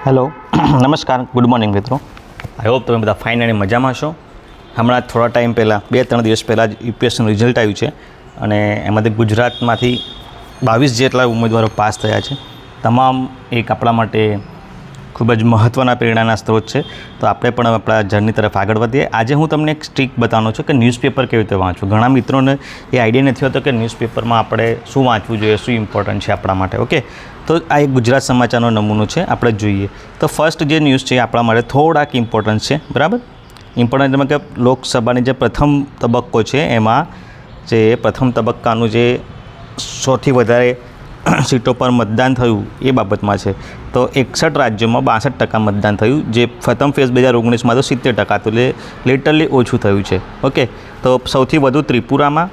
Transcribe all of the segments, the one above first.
Hello નમસ્કાર good morning મિત્રો I hope તમે બધા ફાઇન અને મજામાં છો। હમણાં થોડા ટાઈમ પહેલાં 2-3 દિવસ પહેલાં જ યુપીએસસીનું રિઝલ્ટ આવ્યું છે અને એમાંથી ગુજરાતમાંથી 22 જેટલા ઉમેદવારો પાસ થયા છે। તમામ એક આપણા માટે ખૂબ જ મહત્ત્વના પ્રેરણાના સ્ત્રોત છે। તો આપણે પણ આપણા જર્ની તરફ આગળ વધીએ। આજે હું તમને એક ટ્રીક બતાવવાનો છું કે ન્યૂઝપેપર કેવી રીતે વાંચવું। ઘણા મિત્રોને એ આઈડિયા નથી હોતો કે ન્યૂઝપેપરમાં આપણે શું વાંચવું જોઈએ, શું ઇમ્પોર્ટન્ટ છે આપણા માટે। ઓકે, તો આ એક ગુજરાત સમાચારનો નમૂનો છે, આપણે જોઈએ તો ફર્સ્ટ જે ન્યૂઝ છે આપણા માટે થોડાક ઇમ્પોર્ટન્ટ છે, બરાબર। ઇમ્પોર્ટન્ટ એમાં કે લોકસભાની જે પ્રથમ તબક્કો છે એમાં જે પ્રથમ તબક્કાનું જે સૌથી વધારે સીટો પર મતદાન થયું એ બાબતમાં છે। તો 61 રાજ્યોમાં 62% મતદાન થયું, જે પ્રથમ ફેઝ 2019માં તો 70%, તો લિટરલી ઓછું થયું છે। ઓકે, તો સૌથી વધુ ત્રિપુરામાં,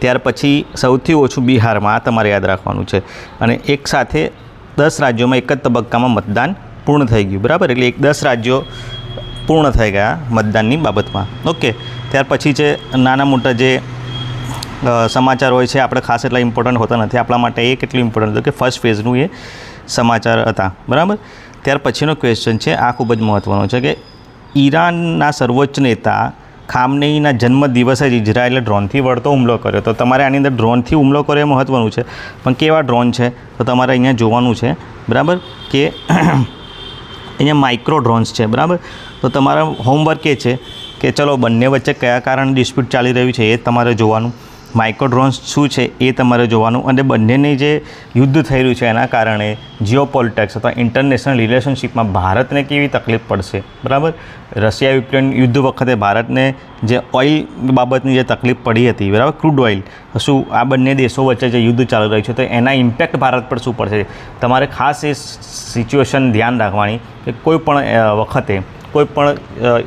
ત્યાર પછી સૌથી ઓછું બિહારમાં, આ તમારે યાદ રાખવાનું છે। અને એક સાથે 10 રાજ્યોમાં એક જ તબક્કામાં મતદાન પૂર્ણ થઈ ગયું, બરાબર। એટલે 10 રાજ્યો પૂર્ણ થઈ ગયા મતદાનની બાબતમાં। ઓકે, ત્યાર પછી છે નાના મોટા જે સમાચાર હોય છે આપણે ખાસ એટલા ઇમ્પોર્ટન્ટ હોતા નથી આપણા માટે। એ કેટલું ઇમ્પોર્ટન્ટ હતું કે ફર્સ્ટ ફેઝનું એ સમાચાર હતા, બરાબર। ત્યાર પછીનો ક્વેશ્ચન છે, આ ખૂબ જ મહત્ત્વનો છે કે ઈરાનના સર્વોચ્ચ નેતા ખામનેઈના જન્મદિવસે જ ઇઝરાયેલે ડ્રોનથી વળતો હુમલો કર્યો। તો તમારે આની અંદર ડ્રોનથી હુમલો કર્યો એ મહત્ત્વનું છે, પણ કેવા ડ્રોન છે તો તમારે અહીંયા જોવાનું છે, બરાબર, કે અહીંયા માઇક્રો ડ્રોન્સ છે, બરાબર। તો તમારા હોમવર્ક એ છે કે ચલો બંને વચ્ચે કયા કારણે ડિસ્પ્યુટ ચાલી રહ્યું છે એ તમારે જોવાનું, માઇક્રો ડ્રોન્સ શું છે એ તમારે જોવાનું, અને બંનેની જે યુદ્ધ થઈ રહ્યું છે એના કારણે જીઓપોલિટિક્સ અથવા ઇન્ટરનેશનલ રિલેશનશિપમાં ભારતને કેવી તકલીફ પડશે, બરાબર। રશિયા યુક્રેન યુદ્ધ વખતે ભારતને જે ઓઇલ બાબતની જે તકલીફ પડી હતી, બરાબર, ક્રૂડ ઓઇલ, શું આ બંને દેશો વચ્ચે જે યુદ્ધ ચાલી રહ્યું છે તો એના ઇમ્પેક્ટ ભારત પર શું પડશે, તમારે ખાસ એ સિચ્યુએશન ધ્યાન રાખવાની કે કોઈ પણ વખતે, કોઈ પણ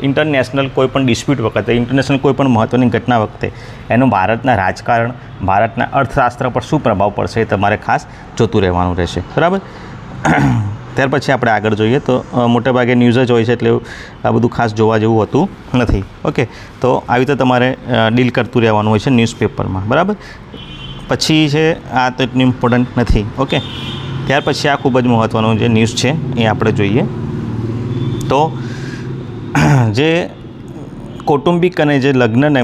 ઇન્ટરનેશનલ કોઈ પણ ડિસ્પ્યુટ વખતે, ઇન્ટરનેશનલ કોઈ પણ મહત્ત્વની ઘટના વખતે એનું ભારતના રાજકારણ, ભારતના અર્થશાસ્ત્ર પર શું પ્રભાવ પડશે એ તમારે ખાસ જોતું રહેવાનું રહેશે, બરાબર। ત્યાર પછી આપણે આગળ જોઈએ તો મોટેભાગે ન્યૂઝ જ હોય છે એટલે આ બધું ખાસ જોવા જેવું હોતું નથી। ઓકે, તો આવી રીતે તમારે ડીલ કરતું રહેવાનું હોય છે ન્યૂઝપેપરમાં, બરાબર। પછી છે આ તો એટલું ઇમ્પોર્ટન્ટ નથી। ઓકે, ત્યાર પછી આ ખૂબ જ મહત્ત્વનું જે ન્યૂઝ છે એ આપણે જોઈએ તો જે કૌટુંબિક અને જે લગ્નને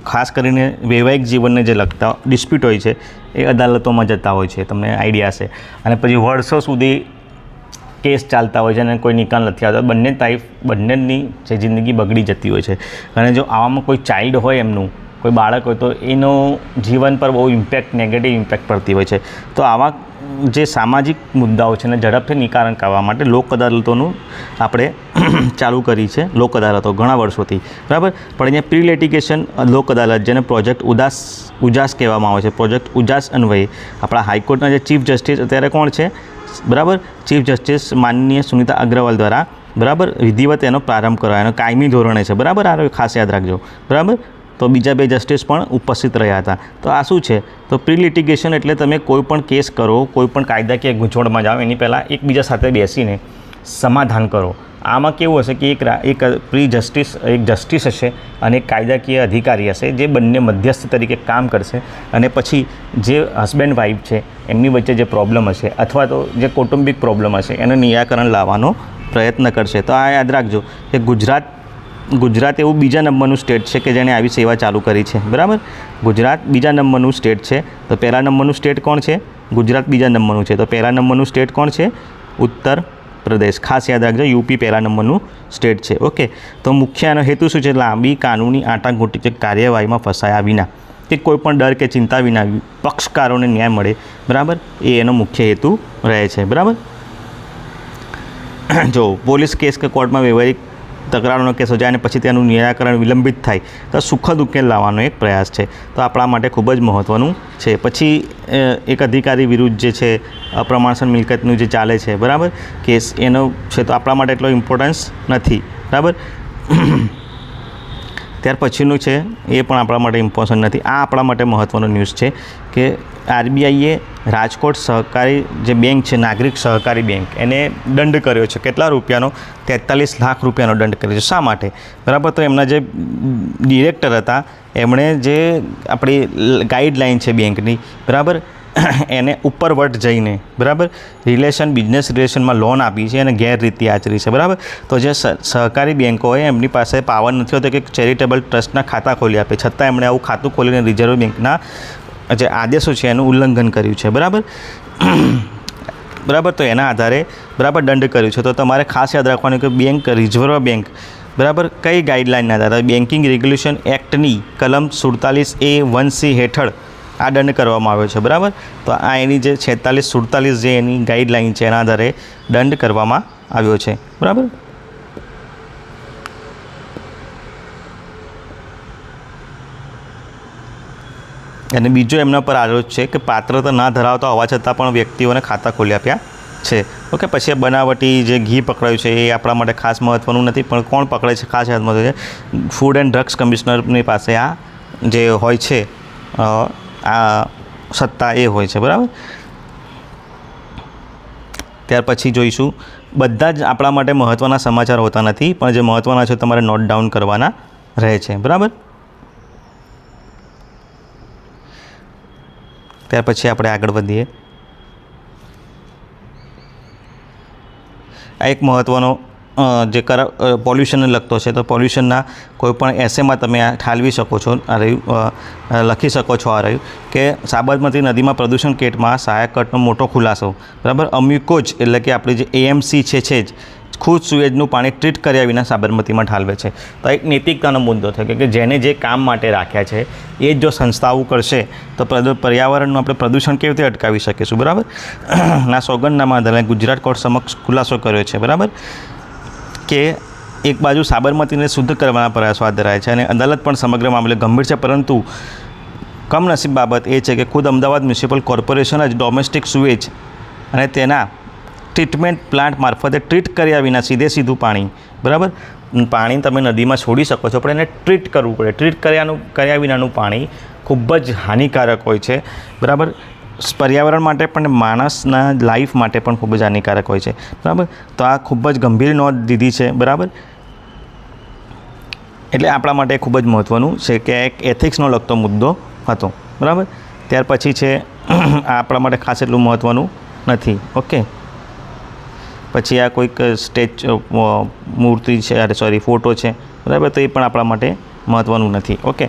ખાસ કરીને વૈવાહિક જીવનને જે લગતા ડિસ્પ્યુટ હોય છે એ અદાલતોમાં જતા હોય છે, તમને આઈડિયા છે, અને પછી વર્ષો સુધી કેસ ચાલતા હોય છે અને કોઈ નિકાલ નથી આવતો, બંનેની જે જિંદગી બગડી જતી હોય છે। અને જો આવામાં કોઈ ચાઇલ્ડ હોય, એમનું કોઈ બાળક હોય તો એનો જીવન પર બહુ ઇમ્પેક્ટ, નેગેટિવ ઇમ્પેક્ટ પડતી હોય છે। તો આવા જે સામાજિક મુદ્દાઓ છે ને ઝડપથી નિકારણ કરવા માટે લોક અદાલતોનું આપણે ચાલુ કરી છે, લોક અદાલતો ઘણા વર્ષોથી, બરાબર। પણ અહીંયા પ્રી લિટિગેશન લોક અદાલત, જેને પ્રોજેક્ટ ઉજાસ કહેવામાં આવે છે, પ્રોજેક્ટ ઉજાસ અન્વયે આપણા હાઈકોર્ટના જે ચીફ જસ્ટિસ અત્યારે કોણ છે, બરાબર, ચીફ જસ્ટિસ માનનીય સુનિતા અગ્રવાલ દ્વારા, બરાબર, વિધિવત એનો પ્રારંભ કરાયો, કાયમી ધોરણે છે, બરાબર। આ ખાસ યાદ રાખજો, બરાબર। તો બીજા 2 જસ્ટિસ પણ ઉપસ્થિત રહ્યા હતા। તો આ શું છે, તો પ્રી લિટિગેશન એટલે તમે કોઈ પણ કેસ કરો, કોઈ પણ કાયદાકીય ગૂંચવણમાં જાઓ એની પહેલાં એકબીજા સાથે બેસીને સમાધાન કરો। આમાં કેવું હશે કે એક જસ્ટિસ હશે અને એક કાયદાકીય અધિકારી હશે જે બંને મધ્યસ્થ તરીકે કામ કરશે, અને પછી જે હસબેન્ડ વાઈફ છે એમની વચ્ચે જે પ્રોબ્લેમ હશે અથવા તો જે કૌટુંબિક પ્રોબ્લેમ હશે એનું નિરાકરણ લાવવાનો પ્રયત્ન કરશે। તો આ યાદ રાખજો કે ગુજરાત એવું બીજા નંબરનું સ્ટેટ છે કે જેણે આવી સેવા ચાલુ કરી છે, બરાબર। ગુજરાત બીજા નંબરનું સ્ટેટ છે, તો પહેલા નંબરનું સ્ટેટ કોણ છે, ગુજરાત બીજા નંબરનું છે, તો પહેલા નંબરનું સ્ટેટ કોણ છે, ઉત્તર પ્રદેશ, ખાસ યાદ રાખજો, યુપી પહેલા નંબરનું સ્ટેટ છે। ઓકે, તો મુખ્ય એનો હેતુ શું છે, લાંબી કાનૂની આંટાઘૂંટી કે કાર્યવાહીમાં ફસાયા વિના કે કોઈ પણ ડર કે ચિંતા વિના પક્ષકારોને ન્યાય મળે, બરાબર, એ એનો મુખ્ય હેતુ રહે છે, બરાબર। જો પોલીસ કેસ કે કોર્ટમાં વ્યવહારિક તકરારોનો કેસ જાય અને પછી તેનું નિરાકરણ વિલંબિત થાય તો સુખદ ઉકેલ લાવવાનો એક પ્રયાસ છે, તો આપણા માટે ખૂબ જ મહત્ત્વનું છે। પછી એક અધિકારી વિરુદ્ધ જે છે અપ્રમાણસર મિલકતનું જે ચાલે છે, બરાબર, કેસ એનો છે, તો આપણા માટે એટલો ઇમ્પોર્ટન્સ નથી, બરાબર। ત્યાર પછીનું છે એ પણ આપણા માટે ઇમ્પોર્ટન્ટ નથી। આ આપણા માટે મહત્ત્વનો ન્યૂઝ છે કે આરબીઆઈએ રાજકોટ સહકારી જે બેંક છે, નાગરિક સહકારી બેંક, એને દંડ કર્યો છે, કેટલા રૂપિયાનો, 43 લાખ રૂપિયાનો દંડ કર્યો છે। શા માટે, બરાબર, તો એમના જે ડિરેક્ટર હતા એમણે જે આપણી ગાઈડલાઈન છે બેંકની, બરાબર, એને ઉપરવટ જઈને બરાબર બિઝનેસ રિલેશનમાં લોન આપી છે અને ગેરરીતિ આચરી છે બરાબર. તો જે સહકારી બેન્કો હોય એમની પાસે પાવર નથી હોતો કે ચેરિટેબલ ટ્રસ્ટના ખાતા ખોલી આપે, છતાં એમણે આવું ખાતું ખોલીને રિઝર્વ બેન્કના જે આદેશો છે એનું ઉલ્લંઘન કર્યું છે બરાબર. બરાબર, તો એના આધારે બરાબર દંડ કર્યું છે. તો તમારે ખાસ યાદ રાખવાનું કે બેંક, રિઝર્વ બેંક બરાબર કઈ ગાઈડલાઇનના આધારે બેન્કિંગ રેગ્યુલેશન એક્ટની કલમ 47A(1)(c) હેઠળ આ દંડ કરવામાં આવ્યો છે બરાબર. તો આ એની જે 46-47 જે એની ગાઈડલાઇન છે એના આધારે દંડ કરવામાં આવ્યો છે બરાબર. અને બીજો એમના પર આરોપ છે કે પાત્રતા ના ધરાવતા હોવા છતાં પણ વ્યક્તિઓને ખાતા ખોલી આપ્યા છે. ઓકે, પછી બનાવટી જે ઘી પકડાયું છે એ આપણા માટે ખાસ મહત્ત્વનું નથી, પણ કોણ પકડે છે ખાસ મહત્વ છે. ફૂડ એન્ડ ડ્રગ્સ કમિશનરની પાસે આ જે હોય છે આ સત્તા એ હોય છે બરાબર. ત્યાર પછી જોઈશું, બધા જ આપણા માટે મહત્ત્વના સમાચાર હોતા નથી, પણ જે મહત્ત્વના છે તમારે નોટ ડાઉન કરવાના રહે છે બરાબર. ત્યાર પછી આપણે આગળ વધીએ. આ એક મહત્ત્વનો જે પોલ્યુશનને લગતો છે. તો પોલ્યુશનના કોઈપણ એસેમાં તમે આ ઠાલવી શકો છો. આ રહ્યું લખી શકો છો. આ રહ્યું કે સાબરમતી નદીમાં પ્રદૂષણ કેટમાં સહાયક કટનો મોટો ખુલાસો બરાબર. અમ્યુકોજ એટલે કે આપણી જે એએમસી છે જ ખુદ સુએજનું પાણી ટ્રીટ કર્યા વિના સાબરમતીમાં ઠાલવે છે. તો એક નૈતિકતાનો મુદ્દો થયો કે જેને જે કામ માટે રાખ્યા છે એ જ જો સંસ્થાઓ કરશે તો પર્યાવરણનું આપણે પ્રદૂષણ કેવી રીતે અટકાવી શકીશું બરાબર. ના સોગંદનામા આધારે ગુજરાત કોર્ટ સમક્ષ ખુલાસો કર્યો છે બરાબર કે એક બાજુ સાબરમતીને શુદ્ધ કરવાના પ્રયાસો હાથ ધરાય છે અને અદાલત પણ સમગ્ર મામલે ગંભીર છે, પરંતુ કમનસીબ બાબત એ છે કે ખુદ અમદાવાદ મ્યુનિસિપલ કોર્પોરેશન જ ડોમેસ્ટિક સુએજ અને તેના ટ્રીટમેન્ટ પ્લાન્ટ મારફતે ટ્રીટ કર્યા વિના સીધું પાણી બરાબર. પાણી તમે નદીમાં છોડી શકો છો, પણ એને ટ્રીટ કરવું પડે. ટ્રીટ કર્યા વિનાનું પાણી ખૂબ જ હાનિકારક હોય છે બરાબર. પર્યાવરણ માટે પણ માણસના લાઈફ માટે પણ ખૂબ જ હાનિકારક હોય છે બરાબર. તો આ ખૂબ જ ગંભીર નોંધ લીધી છે બરાબર. એટલે આપણા માટે ખૂબ જ મહત્ત્વનું છે કે એક એથિક્સનો લગતો મુદ્દો હતો બરાબર. ત્યાર પછી છે આ આપણા માટે ખાસ એટલું મહત્ત્વનું નથી. ઓકે, પછી આ કોઈક મૂર્તિ છે, ફોટો છે બરાબર, તો એ પણ આપણા માટે મહત્ત્વનું નથી. ઓકે,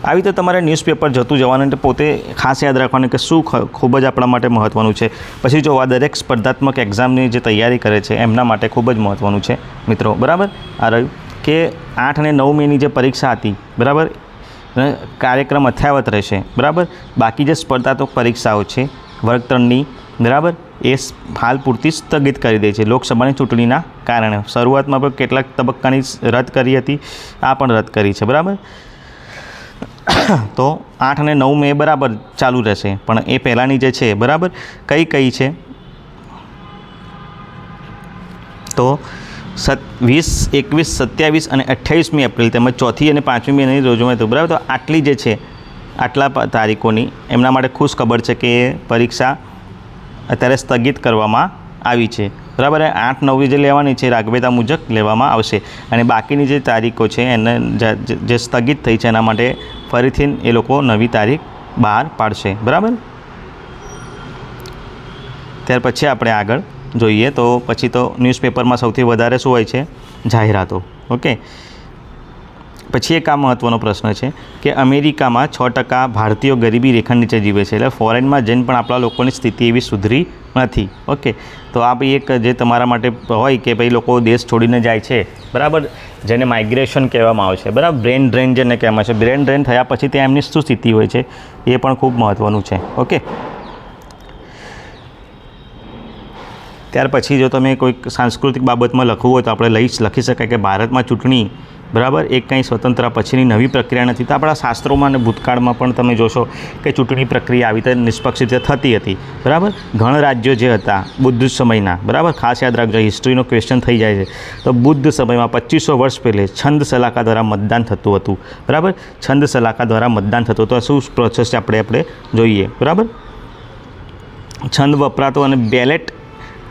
આવી રીતે તમારે ન્યૂઝપેપર જતું જવાનું એટલે પોતે ખાસ યાદ રાખવાનું કે શું ખૂબ જ આપણા માટે મહત્ત્વનું છે. પછી જો આ દરેક સ્પર્ધાત્મક એક્ઝામની જે તૈયારી કરે છે એમના માટે ખૂબ જ મહત્ત્વનું છે મિત્રો બરાબર. આ રહ્યું કે 8 અને 9 મેની જે પરીક્ષા હતી બરાબર, કાર્યક્રમ યથાવત રહેશે બરાબર. બાકી જે સ્પર્ધાત્મક પરીક્ષાઓ છે વર્ગ 3ની બરાબર એ હાલ પૂરતી સ્થગિત કરી દે છે લોકસભાની ચૂંટણીના કારણે. શરૂઆતમાં પણ કેટલાક તબક્કાની રદ કરી હતી, આ પણ રદ કરી છે બરાબર. તો 8 અને 9 મે બરાબર ચાલુ રહેશે, પણ એ પહેલાંની જે છે બરાબર કઈ છે તો 20, 21, 27 અને 28મી એપ્રિલ તેમજ 4મી અને 5મી મેની રોજમાં હતું બરાબર. તો આટલી જે છે આટલા તારીખોની એમના માટે ખુશ ખબર છે કે પરીક્ષા અત્યારે સ્થગિત કરવામાં આવી છે બરાબર. 8, 9 જે લેવાની છે રાગવેતા મુજબ લેવામાં આવશે અને બાકીની જે તારીખો છે એને જે સ્થગિત થઈ છે એના માટે ફરીથી એ લોકો નવી તારીખ બહાર પાડશે બરાબર. ત્યાર પછી આપણે આગળ જોઈએ તો પછી તો ન્યૂઝપેપરમાં સૌથી વધારે શું હોય છે? જાહેરાતો. ઓકે, પછી એક આ મહત્ત્વનો પ્રશ્ન છે કે અમેરિકામાં 6% ભારતીયો ગરીબી રેખા નીચે જીવે છે. એટલે ફોરેનમાં જઈને પણ આપણા લોકોની સ્થિતિ એવી સુધરી નથી. ઓકે, તો આ ભાઈ એક જે તમારા માટે હોય કે ભાઈ લોકો દેશ છોડીને જાય છે બરાબર, જેને માઇગ્રેશન કહેવામાં આવે છે બરાબર, બ્રેન ડ્રેન જેને કહેવામાં છે. બ્રેન ડ્રેન થયા પછી ત્યાં એમની શું સ્થિતિ હોય છે એ પણ ખૂબ મહત્ત્વનું છે. ઓકે, ત્યાર પછી જો તમે કોઈક સાંસ્કૃતિક બાબતમાં લખવું હોય તો આપણે લખી શકાય કે ભારતમાં ચૂંટણી બરાબર એક કંઈ સ્વતંત્ર પછીની નવી પ્રક્રિયા નથી. તો આપણા શાસ્ત્રોમાં અને ભૂતકાળમાં પણ તમે જોશો કે ચૂંટણી પ્રક્રિયા આવી રીતે નિષ્પક્ષ રીતે થતી હતી બરાબર. ગણ રાજ્યો જે હતા બુદ્ધ સમયના બરાબર, ખાસ યાદ રાખજો, હિસ્ટ્રીનો ક્વેશ્ચન થઈ જાય છે. તો બુદ્ધ સમયમાં 2500 વર્ષ પહેલે છંદ સલાકા દ્વારા મતદાન થતું હતું બરાબર. છંદ સલાકા દ્વારા મતદાન થતું હતું. શું પ્રોસેસ છે આપણે જોઈએ બરાબર. છંદ વપરાતો અને બેલેટ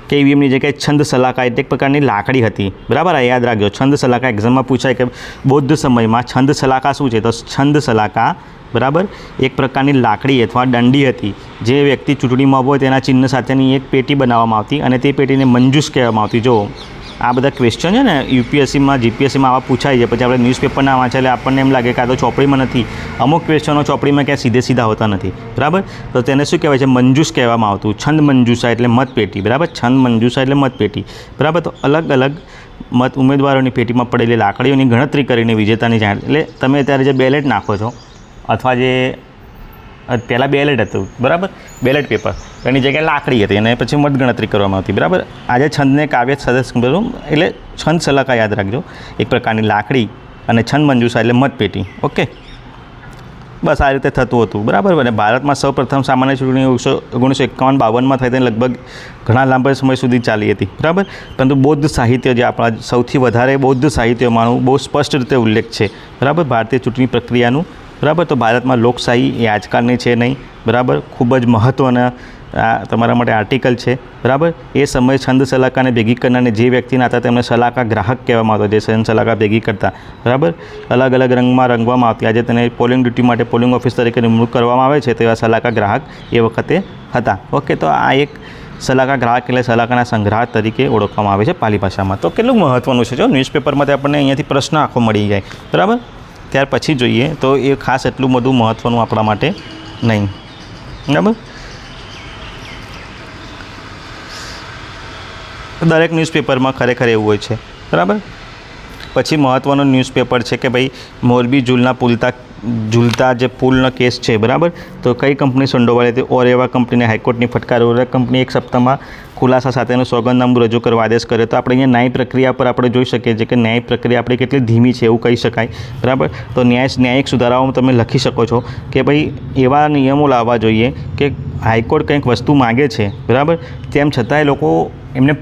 કે ઈવીએમની જગ્યાએ છંદ સલાકા એટલે એક પ્રકારની લાકડી હતી બરાબર. આ યાદ રાખજો, છંદ સલાકા એક્ઝામમાં પૂછાય કે બૌદ્ધ સમયમાં છંદ સલાકા શું છે? તો છંદ સલાકા બરાબર, એક પ્રકારની લાકડી અથવા દંડી હતી જે વ્યક્તિ ચૂંટણીમાં હોય તેના ચિહ્ન સાથેની એક પેટી બનાવવામાં આવતી અને તે પેટીને મંજૂસ કહેવામાં આવતી. જો આ બધા ક્વેશ્ચન છે ને યુપીએસસીમાં જીપીએસસીમાં આવા પૂછાય છે, પછી આપણે ન્યૂઝપેપરના વાંચે એટલે આપણને એમ લાગે કે આ તો ચોપડીમાં નથી. અમુક ક્વેશ્ચનો ચોપડીમાં ક્યાં સીધા હોતા નથી. બરાબર, તો તેને શું કહેવાય છે? મંજૂસ કહેવામાં આવતું. છંદ મંજૂસા એટલે મતપેટી. બરાબર, છંદ મંજૂસા એટલે મતપેટી. બરાબર, તો અલગ અલગ મત ઉમેદવારોની પેટીમાં પડેલી લાકડીઓની ગણતરી કરીને વિજેતાની જાણ. એટલે તમે અત્યારે જે બેલેટ નાખો છો અથવા જે પહેલાં બેલેટ હતું, બરાબર, બેલેટ પેપર, એની જગ્યાએ લાકડી હતી અને પછી મત ગણતરી કરવામાં આવતી. બરાબર, આજે છંદને કાવ્ય સદસ્ય એટલે છંદ સલાકા યાદ રાખજો, એક પ્રકારની લાકડી અને છંદ મંજૂસા એટલે મતપેટી. ઓકે, બસ આ રીતે થતું હતું. બરાબર, અને ભારતમાં સૌપ્રથમ સામાન્ય ચૂંટણી 1951-52 થઈ તેને લગભગ ઘણા લાંબા સમય સુધી ચાલી હતી. બરાબર, પરંતુ બૌદ્ધ સાહિત્ય જે આપણા સૌથી વધારે બૌદ્ધ સાહિત્યમાંનું બહુ સ્પષ્ટ રીતે ઉલ્લેખ છે. બરાબર, ભારતીય ચૂંટણી પ્રક્રિયાનું. બરાબર, તો ભારતમાં લોકશાહી એ આજકાલની છે નહીં. બરાબર, ખૂબ જ મહત્ત્વના તમારા માટે આર્ટિકલ છે. બરાબર, એ સમયે છંદ સલાકાને ભેગી કરનારને જે વ્યક્તિના હતા તેમને સલાકા ગ્રાહક કહેવામાં આવતો, જે છંદ સલાકા ભેગી કરતા. બરાબર, અલગ અલગ રંગમાં રંગવામાં આવતી. આજે તેને પોલિંગ ડ્યુટી માટે પોલિંગ ઓફિસ તરીકે નિમણૂક કરવામાં આવે છે તેવા સલાકા ગ્રાહક એ વખતે હતા. ઓકે, તો આ એક સલાકા ગ્રાહક એટલે સલાકાના સંગ્રાહક તરીકે ઓળખવામાં આવે છે પાલી ભાષામાં. તો કેટલું મહત્ત્વનું છે જો ન્યૂઝપેપરમાંથી આપણને અહીંયાથી પ્રશ્ન આખો મળી જાય. બરાબર, ત્યાર પછી જોઈએ તો એ ખાસ એટલું બધું મહત્ત્વનું આપણા માટે નહીં. બરાબર, દરેક ન્યૂઝપેપરમાં ખરેખર એવું હોય છે. બરાબર, પછી મહત્ત્વનું ન્યૂઝપેપર છે કે ભાઈ મોરબી ઝૂલતા જે પુલનો કેસ છે. બરાબર, તો કઈ કંપની સંડોવાઈ હતી? ઓરેવા કંપનીને હાઈકોર્ટની ફટકાર. ઓરેવા કંપની એક સપ્તાહમાં ખુલાસા સાથેનું સોગંદનામું રજૂ કરવા આદેશ કર્યો. તો આપણે અહીંયા ન્યાય પ્રક્રિયા પર આપણે જોઈ શકીએ છીએ કે ન્યાય પ્રક્રિયા આપણી કેટલી ધીમી છે એવું કહી શકાય. બરાબર, તો ન્યાયિક સુધારાઓમાં તમે લખી શકો છો કે ભાઈ એવા નિયમો લાવવા જોઈએ કે હાઈકોર્ટ કંઈક વસ્તુ માગે છે. બરાબર, તેમ છતાંય લોકો એમને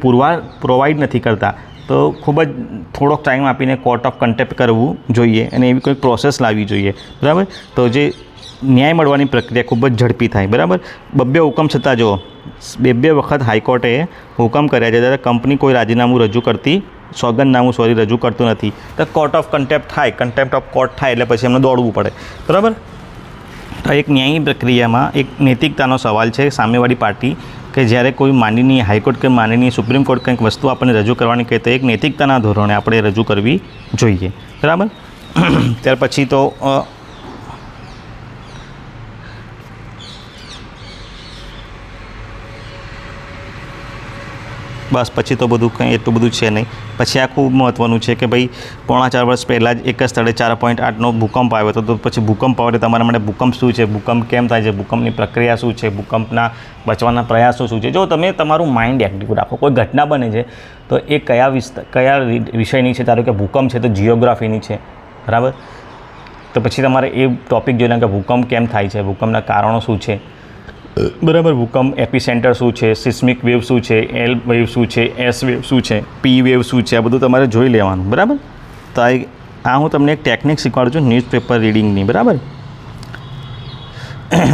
પ્રોવાઈડ નથી કરતા, તો ખૂબ જ થોડોક ટાઈમ આપીને કોર્ટ ઓફ કન્ટેમ્પ્ટ કરવું જોઈએ અને એવી કોઈ પ્રોસેસ લાવવી જોઈએ. બરાબર, તો જે ન્યાય મળવાની પ્રક્રિયા ખૂબ જ ઝડપી થાય. બરાબર, બબ્બે હુકમ છતાં જો બે વખત હાઈકોર્ટે હુકમ કર્યા છે ત્યારે કંપની કોઈ રાજીનામું રજૂ કરતી સોગંદનામું રજૂ કરતું નથી. તો કોર્ટ ઓફ કન્ટેમ્પ્ટ થાય, કન્ટેમ્પ્ટ ઓફ કોર્ટ થાય એટલે પછી એમને દોડવું પડે. બરાબર, તો એક ન્યાયી પ્રક્રિયામાં એક નૈતિકતાનો સવાલ છે સામેવાળી પાર્ટી કે જ્યારે કોઈ માનનીય હાઈકોર્ટ કે માનનીય સુપ્રીમ કોર્ટ કંઈક વસ્તુ આપણને રજૂ કરવાની કહે તો એક નૈતિકતાના ધોરણે આપણે રજૂ કરવી જોઈએ. બરાબર, ત્યાર પછી તો બસ પછી તો બધું કંઈ એટલું બધું છે નહીં. પછી આ ખૂબ મહત્ત્વનું છે કે ભાઈ 4.5 વર્ષ પહેલાં જ એક જ સ્થળે 4.8નો ભૂકંપ આવ્યો હતો. તો પછી ભૂકંપ આવે તો તમારા માટે ભૂકંપ શું છે, ભૂકંપ કેમ થાય છે, ભૂકંપની પ્રક્રિયા શું છે, ભૂકંપના બચવાના પ્રયાસો શું છે. જો તમે તમારું માઇન્ડ એક્ટિવ રાખો, કોઈ ઘટના બને છે તો એ કયા વિષયની છે. ધારો કે ભૂકંપ છે તો જિયોગ્રાફીની છે. બરાબર, તો પછી તમારે એ ટૉપિક જોઈને કે ભૂકંપ કેમ થાય છે, ભૂકંપના કારણો શું છે. બરાબર, ભૂકંપ એપિસેન્ટર શું છે, સિસ્મિક વેવ શું છે, એલ વેવ શું છે, એસ વેવ શું છે, પી વેવ શું છે, આ બધું તમારે જોઈ લેવાનું. બરાબર, તો આ હું તમને એક ટેકનિક શીખવાડું છું ન્યૂઝપેપર રીડિંગની. બરાબર,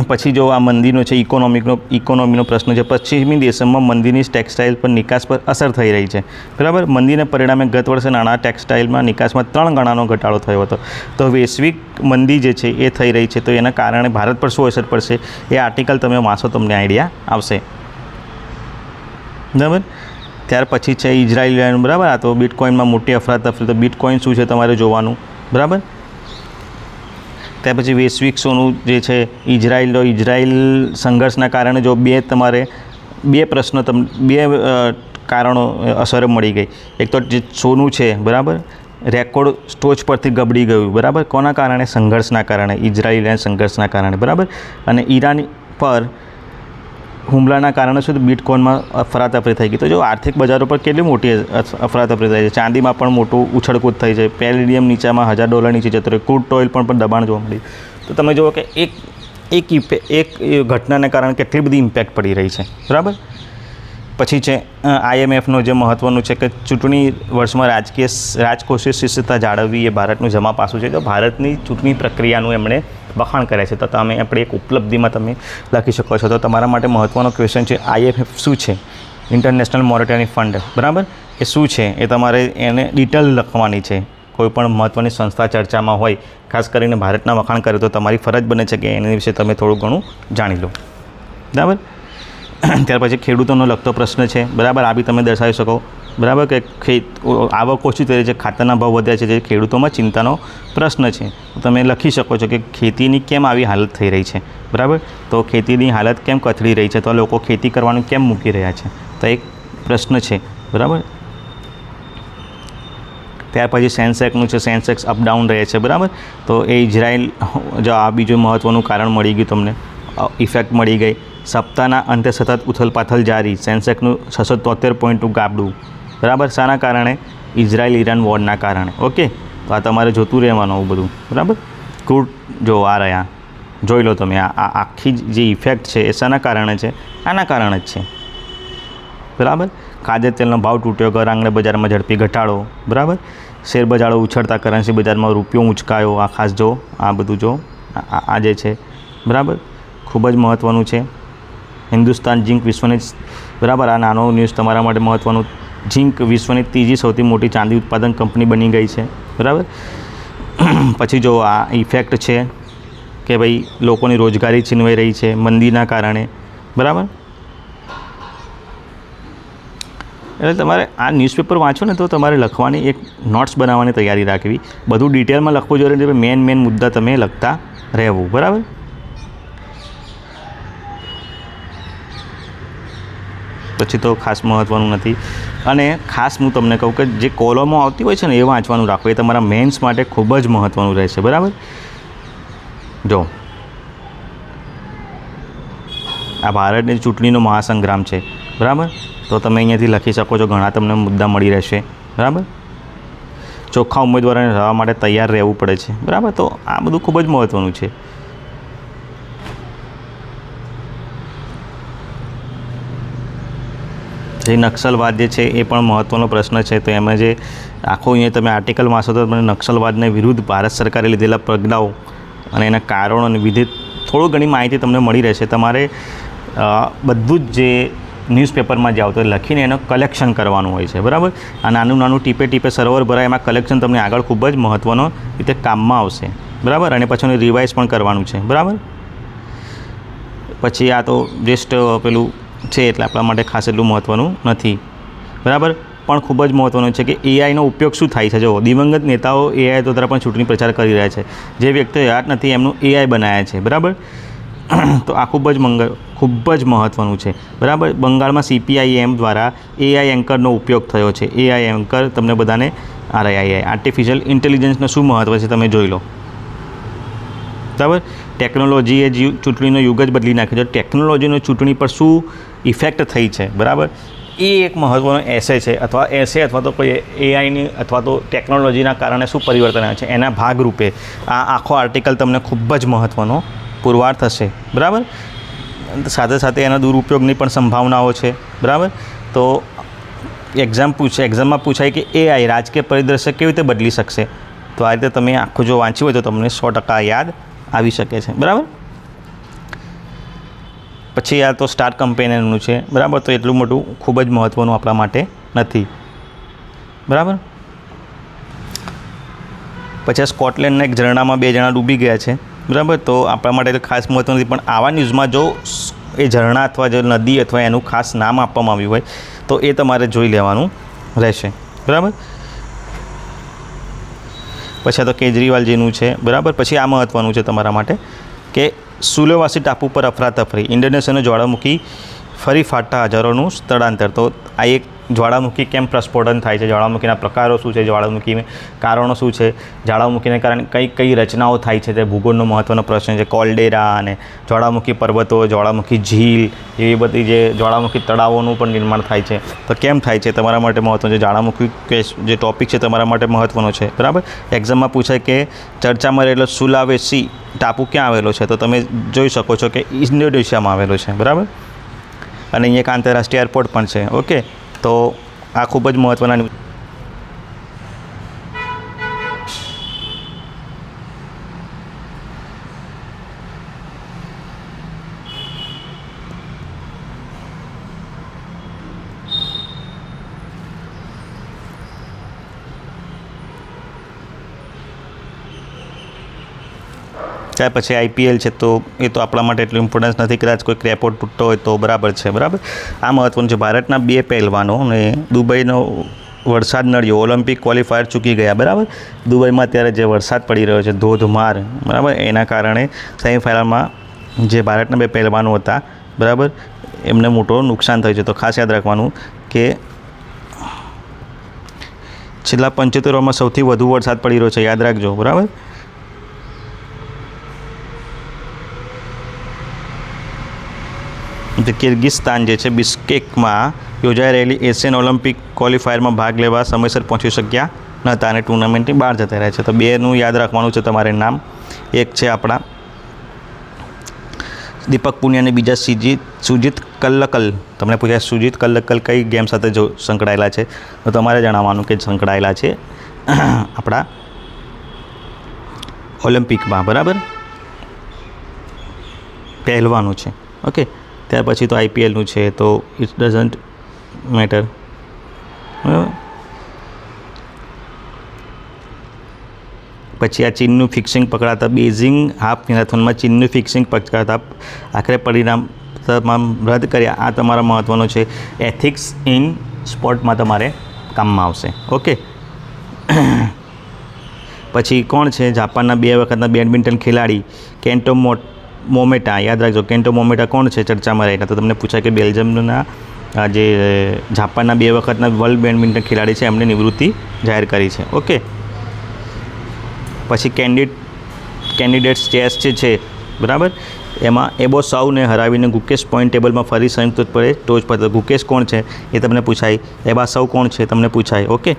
પછી જો આ મંદીનો છે ઇકોનોમીનો પ્રશ્ન છે. પશ્ચિમી દેશોમાં મંદીની ટેક્સટાઇલ પર નિકાસ પર અસર થઈ રહી છે. બરાબર, મંદીને પરિણામે ગત વર્ષે નાણાં ટેક્સટાઇલમાં નિકાસમાં 3 ગણાનો ઘટાડો થયો હતો. તો વૈશ્વિક મંદી જે છે એ થઈ રહી છે, તો એના કારણે ભારત પર શું અસર પડશે એ આર્ટિકલ તમે વાંચો તમને આઈડિયા આવશે. બરાબર, ત્યાર પછી છે ઇઝરાયલ. બરાબર, આ તો બિટકોઇનમાં મોટી અફરાતફરી. તો બિટકોઇન શું છે તમારે જોવાનું. બરાબર, ત્યાર પછી વૈશ્વિક સોનું જે છે ઇઝરાયલ સંઘર્ષના કારણે જો બે કારણો અસર મળી ગઈ. એક તો જે સોનું છે, બરાબર, રેકોર્ડ ટોચ પરથી ગબડી ગયું. બરાબર, કોના કારણે? સંઘર્ષના કારણે, ઇઝરાયલ સંઘર્ષના કારણે. બરાબર, અને ઈરાન પર હુમલાના કારણે શું બિટકોઇનમાં અફરાતફરી થઈ ગઈ. તો જો આર્થિક બજારો પર કેટલી મોટી અફરાતફરી થઈ છે. ચાંદીમાં પણ મોટું ઉછળકૂદ થઈ છે. પેલેડિયમ નીચામાં $1000 નીચે જતો રહ્યો. ક્રૂડ ઓઇલ પણ દબાણ જોવા મળ્યું. તો તમે જુઓ કે એક ઘટનાને કારણે કેટલી બધી ઇમ્પેક્ટ પડી રહી છે. બરાબર, પછી છે IMFનો જે મહત્ત્વનું છે કે ચૂંટણી વર્ષમાં રાજકોષીય શિસ્તતા જાળવવી એ ભારતનું જમા પાસું છે. તો ભારતની ચૂંટણી પ્રક્રિયાનું એમણે વખાણ કર્યા છે. તો તમે આપણે એક ઉપલબ્ધિમાં તમે લખી શકો છો. તો તમારા માટે મહત્ત્વનો ક્વેશ્ચન છે IMF શું છે, ઇન્ટરનેશનલ મોનેટરી ફંડ. બરાબર, એ શું છે એ તમારે એને ડિટેલ લખવાની છે. કોઈ પણ મહત્ત્વની સંસ્થા ચર્ચામાં હોય ખાસ કરીને ભારતના વખાણ કરે તો તમારી ફરજ બને છે કે એના વિશે તમે થોડું ઘણું જાણી લો, બરાબર. ત્યાર પછી ખેડૂતોનો લગતો પ્રશ્ન છે, બરાબર. આ બી તમે દર્શાવી શકો, બરાબર, કે આવક ઓછી થઈ રહી છે, ખાતરના ભાવ વધ્યા છે, જે ખેડૂતોમાં ચિંતાનો પ્રશ્ન છે. તો તમે લખી શકો છો કે ખેતીની કેમ આવી હાલત થઈ રહી છે, બરાબર. તો ખેતીની હાલત કેમ કથળી રહી છે, તો લોકો ખેતી કરવાનું કેમ મૂકી રહ્યા છે, તો એક પ્રશ્ન છે, બરાબર. ત્યાર પછી સેન્સેક્સનું છે, સેન્સેક્સ અપડાઉન રહે છે, બરાબર. તો એ ઇઝરાયલ, જો આ બીજું મહત્ત્વનું કારણ મળી ગયું તમને, ઇફેક્ટ મળી ગઈ. સપ્તાહના અંતે સતત ઉથલપાથલ જારી, સેન્સેક્સનું 673 પોઈન્ટનું ગાબડું, બરાબર. શાના કારણે? ઇઝરાયલ ઈરાન વોરના કારણે. ઓકે, તો આ તમારે જોતું રહેવાનું આવું બધું, બરાબર. ક્રૂડ જો આ રહ્યા, જોઈ લો તમે, આ આખી જે ઇફેક્ટ છે એ શાના કારણે છે? આના કારણે જ છે, બરાબર. ખાદ્ય તેલનો ભાવ તૂટ્યો, ઘર આંગણે બજારમાં ઝડપી ઘટાડો, બરાબર. શેરબજારો ઉછળતા, કરન્સી બજારમાં રૂપિયો ઊંચકાયો. આ ખાસ જો, આ બધું જો, આ જે છે, બરાબર, ખૂબ જ મહત્ત્વનું છે. હિન્દુસ્તાન ઝીંક વિશ્વની, બરાબર, આ નાનો ન્યૂઝ તમારા માટે મહત્ત્વનું. ઝીંક વિશ્વની ત્રીજી સૌથી મોટી ચાંદી ઉત્પાદન કંપની બની ગઈ છે, બરાબર. પછી જો આ ઇફેક્ટ છે કે ભાઈ લોકોની રોજગારી છીનવાઈ રહી છે મંદીના કારણે, બરાબર. એટલે તમારે આ ન્યૂઝપેપર વાંચો ને તો તમારે લખવાની એક નોટ્સ બનાવવાની તૈયારી રાખવી, બધું ડિટેલમાં લખવું જોઈએ, મેન મુદ્દા તમે લખતા રહેવું, બરાબર. પછી તો ખાસ મહત્ત્વનું નથી. અને ખાસ હું તમને કહું કે જે કોલમો આવતી હોય છે ને એ વાંચવાનું રાખો, એ તમારા મેન્સ માટે ખૂબ જ મહત્ત્વનું રહેશે, બરાબર. જો આ ભારતની ચૂંટણીનો મહાસંગ્રામ છે, બરાબર. તો તમે અહીંયાથી લખી શકો છો, ઘણા તમને મુદ્દા મળી રહેશે, બરાબર. ચોખ્ખા ઉમેદવારોને રહેવા માટે તૈયાર રહેવું પડે છે, બરાબર. તો આ બધું ખૂબ જ મહત્ત્વનું છે. જે નક્સલવાદ જે છે એ પણ મહત્ત્વનો પ્રશ્ન છે. તો એમાં જે આખો અહીંયા તમે આર્ટિકલ વાંચો તો તમને નક્સલવાદને વિરુદ્ધ ભારત સરકારે લીધેલા પગલાઓ અને એના કારણો અને વિવિધ થોડી ઘણી માહિતી તમને મળી રહેશે. તમારે બધું જ જે ન્યૂઝપેપરમાં જાઓ તો લખીને એનું કલેક્શન કરવાનું હોય છે, બરાબર. આ નાનું નાનું ટીપે ટીપે સરોવર ભરાય, એમાં કલેક્શન તમને આગળ ખૂબ જ મહત્ત્વનો રીતે કામમાં આવશે, બરાબર. અને પછી એનું રિવાઇઝ પણ કરવાનું છે, બરાબર. પછી આ તો જસ્ટ પેલું છે એટલે આપણા માટે ખાસ એટલું મહત્ત્વનું નથી, બરાબર. પણ ખૂબ જ મહત્ત્વનું છે કે એઆઈનો ઉપયોગ શું થાય છે. જો દિવંગત નેતાઓ એઆઈ દ્વારા પણ ચૂંટણી પ્રચાર કરી રહ્યા છે, જે વ્યક્તિઓ યાદ નથી એમનું એઆઈ બનાવ્યા છે, બરાબર. તો આ ખૂબ જ મહત્ત્વનું છે, બરાબર. બંગાળમાં CPIM દ્વારા એઆઈ એન્કરનો ઉપયોગ થયો છે. એઆઈ એન્કર તમને બધાને આરઆઈઆઈ આર્ટિફિશિયલ ઇન્ટેલિજન્સનું શું મહત્ત્વ છે તમે જોઈ લો, બરાબર. ટેકનોલોજીએ ચૂંટણીનો યુગ જ બદલી નાખ્યો છે. ટેકનોલોજીનો ચૂંટણી પર શું ઇફેક્ટ થઈ છે, બરાબર, એ એક મહત્ત્વનો એસે છે, અથવા તો કોઈ એઆઈની અથવા તો ટેકનોલોજીના કારણે શું પરિવર્તન આવે છે એના ભાગરૂપે આ આખો આર્ટિકલ તમને ખૂબ જ મહત્ત્વનો પુરવાર થશે, બરાબર. સાથે સાથે એના દુરુપયોગની પણ સંભાવનાઓ છે, બરાબર. તો એક્ઝામમાં પૂછાય કે એઆઈ રાજકીય પરિદૃશ્ય કેવી રીતે બદલી શકશે, તો આ રીતે તમે આખું જો વાંચ્યું હોય તો તમને 100% યાદ આવી શકે છે, બરાબર. પછી આ તો સ્ટાર કમ્પેનિયનનું છે, બરાબર. તો એટલું મોટું ખૂબ જ મહત્ત્વનું આપણા માટે નથી, બરાબર. પછી આ સ્કોટલેન્ડના એક ઝરણામાં 2 જણા ડૂબી ગયા છે, બરાબર. તો આપણા માટે ખાસ મહત્ત્વ નથી, પણ આવા ન્યૂઝમાં જો એ ઝરણા અથવા જો નદી અથવા એનું ખાસ નામ આપવામાં આવ્યું હોય તો એ તમારે જોઈ લેવાનું રહેશે, બરાબર. પછી આ તો કેજરીવાલજીનું છે, બરાબર. પછી આ મહત્ત્વનું છે તમારા માટે કે સુલેવાસી ટાપુ પર અફરાતફરી, ઇન્ડોનેશિયાનું જ્વાળામુખી ફરી ફાટતા હજારોનું સ્થળાંતર. તો આ એક જ્વાળામુખી કેમ પ્રસ્ફોટન થાય છે, જ્વાળામુખીના પ્રકારો શું છે, જ્વાળામુખી કારણો શું છે, જ્વાળામુખીને કારણે કઈ રચનાઓ થાય છે, તે ભૂગોળનો મહત્ત્વનો પ્રશ્ન છે. કોલ્ડેરા અને જ્વાળામુખી પર્વતો, જ્વાળામુખી ઝીલ, એવી બધી જે જ્વાળામુખી તળાવોનું પણ નિર્માણ થાય છે. તો કેમ થાય છે તમારા માટે મહત્ત્વનું છે. જ્વાળામુખી જે ટૉપિક છે તમારા માટે મહત્ત્વનો છે, બરાબર. એક્ઝામમાં પૂછાય કે ચર્ચામાં રહેલો સુલાવેસી ટાપુ ક્યાં આવેલો છે, તો તમે જોઈ શકો છો કે ઇન્ડોનેશિયામાં આવેલો છે, બરાબર. અને અહીંયા એક આંતરરાષ્ટ્રીય એરપોર્ટ પણ છે, ઓકે. તો આ ખૂબ જ મહત્ત્વના ત્યાર પછી IPL છે, તો એ તો આપણા માટે એટલું ઇમ્પોર્ટન્સ નથી. કદાચ કોઈ રેકોર્ડ તૂટતો હોય તો બરાબર છે. બરાબર, આ મહત્ત્વનું છે. ભારતના 2 પહેલવાનો અને દુબઈનો વરસાદ નડ્યો, ઓલિમ્પિક ક્વોલિફાયર ચૂકી ગયા. બરાબર, દુબઈમાં અત્યારે જે વરસાદ પડી રહ્યો છે ધોધમાર, બરાબર, એના કારણે સેમિફાઇનલમાં જે ભારતના 2 પહેલવાનો હતા, બરાબર, એમને મોટો નુકસાન થયું છે. તો ખાસ યાદ રાખવાનું કે છેલ્લા 75 ઓવરમાં સૌથી વધુ વરસાદ પડી રહ્યો છે, યાદ રાખજો. બરાબર, કિર્ગિસ્તાન જે છે બિશ્કેકમાં યોજાઈ રહેલી એશિયન ઓલિમ્પિક ક્વોલિફાયરમાં ભાગ લેવા સમયસર પહોંચી શક્યા નહોતા અને ટુર્નામેન્ટની બહાર જતા રહ્યા છે. તો 2નું યાદ રાખવાનું છે તમારે નામ. એક છે આપણા દીપક પુનિયા અને બીજા સુજીત કલ્લકલ. તમને પૂછાય સુજીત કલ્લકલ કઈ ગેમ સાથે સંકળાયેલા છે, તો તમારે જણાવવાનું કે સંકળાયેલા છે આપણા ઓલિમ્પિકમાં. બરાબર, પહેલવાનું છે. ઓકે, ત્યાર પછી તો IPLનું છે, તો ઇટ ડઝન્ટ મેટર. બરાબર, પછી આ ચીનનું ફિક્સિંગ પકડાતા બેઇજિંગ હાફ મેરેથોનમાં ચીનનું ફિક્સિંગ પકડાતા આખરે પરિણામ તમામ રદ કર્યા. આ તમારા મહત્ત્વનું છે. એથિક્સ ઇન સ્પોર્ટમાં તમારે કામમાં આવશે. ઓકે, પછી કોણ છે જાપાનના 2 વખતના બેડમિન્ટન ખેલાડી કેન્ટો મોમેટા. યાદ રાખજો, કેન્ટો મોમેટા કોણ છે ચર્ચામાં રહેલા? તો તમને પૂછાય કે બેલ્જિયમના જે જાપાનના 2 વખતના વર્લ્ડ બેડમિન્ટન ખેલાડી છે, એમને નિવૃત્તિ જાહેર કરી છે. ઓકે, પછી કેન્ડિડેટ્સ ચેસ જે છે, બરાબર, એમાં એબોસૌને હરાવીને ગુકેશ પોઈન્ટ ટેબલમાં ફરી સંયુક્ત પડે ટોચ પર. ગુકેશ કોણ છે એ તમને પૂછાય, એબાસૌ કોણ છે તમને પૂછાય. ઓકે,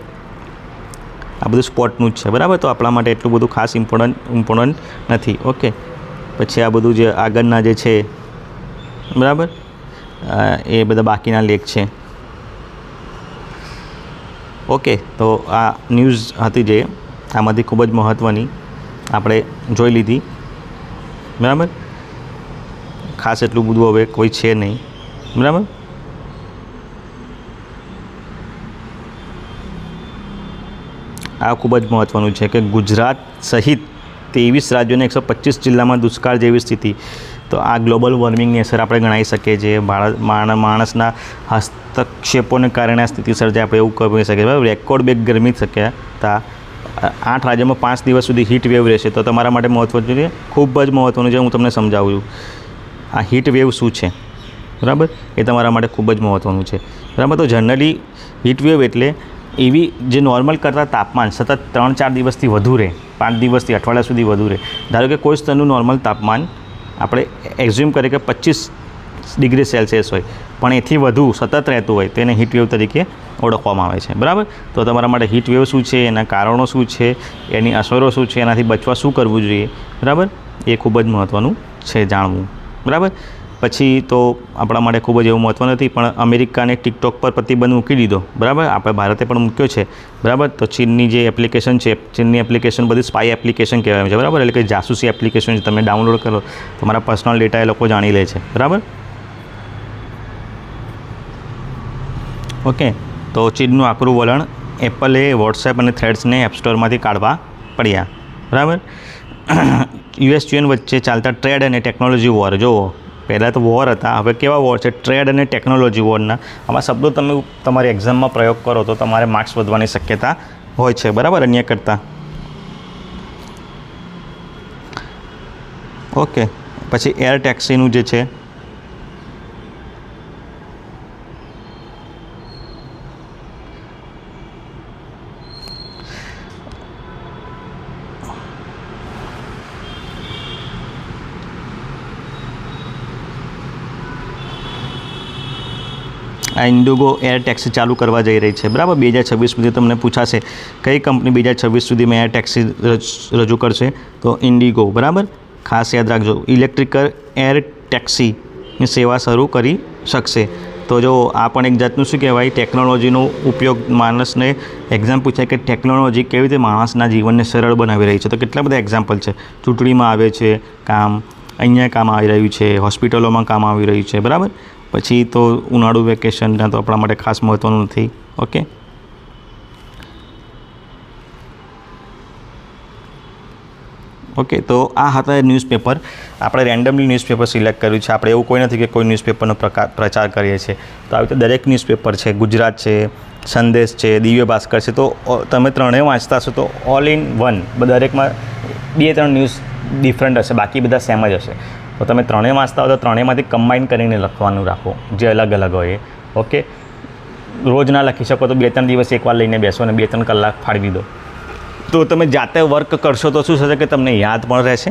આ બધું સ્પોર્ટનું જ છે. બરાબર, તો આપણા માટે એટલું બધું ખાસ ઇમ્પોર્ટન્ટ નથી. ઓકે, પછી આ બધું જે આગળના જે છે, બરાબર, એ બધા બાકીના લેખ છે. ઓકે, તો આ ન્યૂઝ હતી જે આમાંથી ખૂબ જ મહત્ત્વની આપણે જોઈ લીધી. બરાબર, ખાસ એટલું બધું હવે કોઈ છે નહીં. બરાબર, આ ખૂબ જ મહત્ત્વનું છે કે ગુજરાત સહિત 23 રાજ્યોને 125 જિલ્લામાં દુષ્કાળ જેવી સ્થિતિ. તો આ ગ્લોબલ વોર્મિંગની અસર આપણે ગણાવી શકીએ છીએ. માણસના હસ્તક્ષેપોને કારણે આ સ્થિતિ સર્જાય, આપણે એવું કહી શકીએ. બરાબર, રેકોર્ડ બ્રેક ગરમી શક્યા હતા. 8 રાજ્યોમાં 5 દિવસ સુધી હીટ વેવ રહેશે. તો તમારા માટે મહત્ત્વનું છે, ખૂબ જ મહત્ત્વનું છે. હું તમને સમજાવું છું આ હીટ વેવ શું છે. બરાબર, એ તમારા માટે ખૂબ જ મહત્ત્વનું છે. બરાબર, તો જનરલી હીટ વેવ એટલે એવી જે નોર્મલ કરતાં તાપમાન સતત 3-4 દિવસથી વધુ રહે, 5 દિવસથી અઠવાડિયા સુધી વધુ રહે. ધારો કે કોઈ સ્તરનું નોર્મલ તાપમાન આપણે એક્ઝ્યુમ કરીએ કે 25 ડિગ્રી સેલ્સિયસ હોય, પણ એથી વધુ સતત રહેતું હોય તો એને હીટ વેવ તરીકે ઓળખવામાં આવે છે. બરાબર, તો તમારા માટે હીટ વેવ શું છે, એના કારણો શું છે, એની અસરો શું છે, એનાથી બચવા શું કરવું જોઈએ. બરાબર, એ ખૂબ જ મહત્ત્વનું છે જાણવું. બરાબર, પછી તો આપણા માટે ખૂબ જ એવું મહત્ત્વ નથી, પણ અમેરિકાને ટિકટોક પર પ્રતિબંધ મૂકી દીધો. બરાબર, આપણે ભારતે પણ મૂક્યો છે. બરાબર, તો ચીનની જે એપ્લિકેશન છે, ચીનની એપ્લિકેશન બધી સ્પાય એપ્લિકેશન કહેવાય છે. બરાબર, એટલે કે જાસૂસી એપ્લિકેશન છે. તમે ડાઉનલોડ કરો, તમારા પર્સનલ ડેટા એ લોકો જાણી લે છે. બરાબર, ઓકે, તો ચીનનું આકરું વલણ, એપલે વોટ્સએપ અને થ્રેડ્સને એપ સ્ટોરમાંથી કાઢવા પડ્યા. બરાબર, US-UN વચ્ચે ચાલતા ટ્રેડ અને ટેકનોલોજી વોર. જુઓ, પહેલાં તો વોર હતા, હવે કેવા વોર છે? ટ્રેડ અને ટેકનોલોજી વોરના. આવા શબ્દો તમે તમારી એક્ઝામમાં પ્રયોગ કરો તો તમારે માર્ક્સ વધવાની શક્યતા હોય છે. બરાબર, અન્ય કરતાં. ઓકે, પછી એર ટેક્સીનું જે છે, આ ઇન્ડિગો એર ટેક્સી ચાલુ કરવા જઈ રહી છે. બરાબર, 2026 સુધી તમને પૂછાશે કઈ કંપની 2026 સુધીમાં એર ટેક્સી રજૂ કરશે, તો ઇન્ડિગો. બરાબર, ખાસ યાદ રાખજો, ઇલેક્ટ્રિકલ એર ટેક્સીની સેવા શરૂ કરી શકશે. તો જો આ પણ એક જાતનું શું કહેવાય, ટેકનોલોજીનો ઉપયોગ. માણસને એક્ઝામ પૂછાય કે ટેકનોલોજી કેવી રીતે માણસના જીવનને સરળ બનાવી રહી છે, તો કેટલા બધા એક્ઝામ્પલ છે. ચૂંટણીમાં આવે છે કામ, અહીંયા કામ આવી રહ્યું છે, હોસ્પિટલોમાં કામ આવી રહ્યું છે. બરાબર, પછી તો ઉનાળુ વેકેશન ત્યાં તો આપણા માટે ખાસ મહત્ત્વનું નથી. ઓકે, ઓકે, તો આ હતા ન્યૂઝપેપર. આપણે રેન્ડમલી ન્યૂઝપેપર સિલેક્ટ કર્યું છે. આપણે એવું કોઈ નથી કે કોઈ ન્યૂઝપેપરનો પ્રચાર કરીએ છીએ. તો આવી રીતે દરેક ન્યૂઝપેપર છે, ગુજરાત છે, સંદેશ છે, દિવ્ય ભાસ્કર છે, તો તમે ત્રણેય વાંચતા હશો તો ઓલ ઇન વન દરેકમાં 2-3 ન્યૂઝ ડિફરન્ટ હશે, બાકી બધા સેમ જ હશે. તો તમે ત્રણેય વાંચતા હો તો ત્રણેયમાંથી કમ્બાઈન કરીને લખવાનું રાખો, જે અલગ અલગ હોય. ઓકે, રોજ ના લખી શકો તો 2-3 દિવસ એકવાર લઈને બેસો અને 2-3 કલાક ફાળવી દો. તો તમે જાતે વર્ક કરશો તો શું થશે કે તમને યાદ પણ રહેશે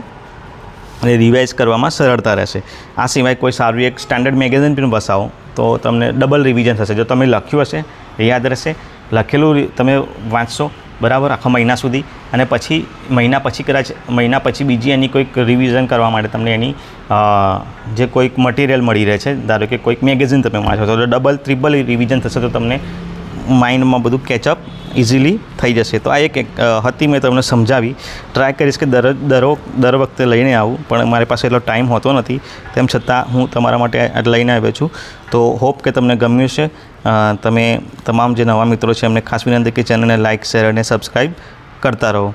અને રિવાઇઝ કરવામાં સરળતા રહેશે. આ સિવાય કોઈ સારું એક સ્ટાન્ડર્ડ મેગેઝિન પણ વસાવો તો તમને ડબલ રિવિઝન થશે. જો તમે લખ્યું હશે એ યાદ રહેશે, લખેલું તમે વાંચશો બરાબર આખા મહિના સુધી, અને પછી મહિના પછી કદાચ મહિના પછી બીજી એની કોઈક રિવિઝન કરવા માટે તમને એની જે કોઈક મટીરિયલ મળી રહે છે, ધારો કે કોઈક મેગેઝિન તમે વાંચો તો ડબલ ત્રિપલ રિવિઝન થશે, તો તમને માઇન્ડમાં બધું કેચઅપ ઇઝીલી થઈ જશે. તો આ એક હતી, મેં તમને સમજાવી. ટ્રાય કરીશ કે દર વખતે લઈને આવું, પણ મારી પાસે એટલો ટાઈમ હોતો નથી. તેમ છતાં હું તમારા માટે લઈને આવ્યો છું. તો હોપ કે તમને ગમ્યું છે. તમે તમામ જે નવા મિત્રો છે એમને ખાસ વિનંતી કે ચેનલને લાઇક, શેર અને સબસ્ક્રાઈબ કરતા રહો.